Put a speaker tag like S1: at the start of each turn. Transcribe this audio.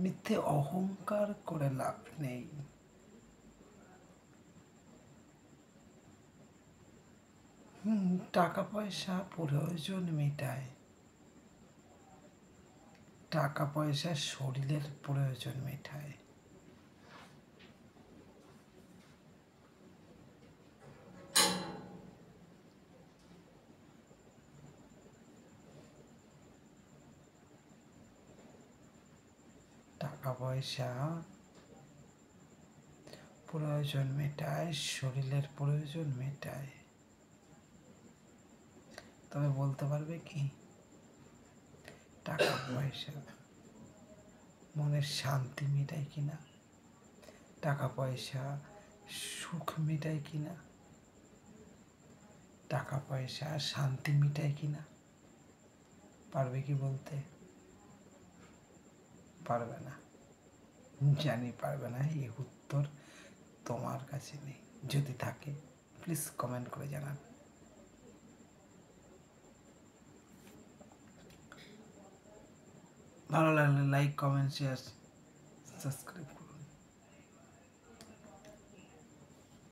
S1: মিথ্যে অহংকার করে লাভ নেই। টাকা পয়সা প্রয়োজন মেটায়, টাকা পয়সা শরীরের প্রয়োজন মেটায়। টাকা পয়সা প্রয়োজন মেটায়, শরীরের প্রয়োজন মেটায়। তবে বলতে পারবে কি টাকা পয়সা মনের শান্তি মেটায় কিনা, টাকা পয়সা সুখ মেটায় কিনা, টাকা পয়সা শান্তি মেটায় কিনা? পারবে কি বলতে? পারবে না, জানি পারবে না। এই উত্তর তোমার কাছে নেই। যদি থাকে প্লিজ কমেন্ট করে জানান। ভালো লাগলে লাইক, কমেন্ট, শেয়ার, সাবস্ক্রাইব।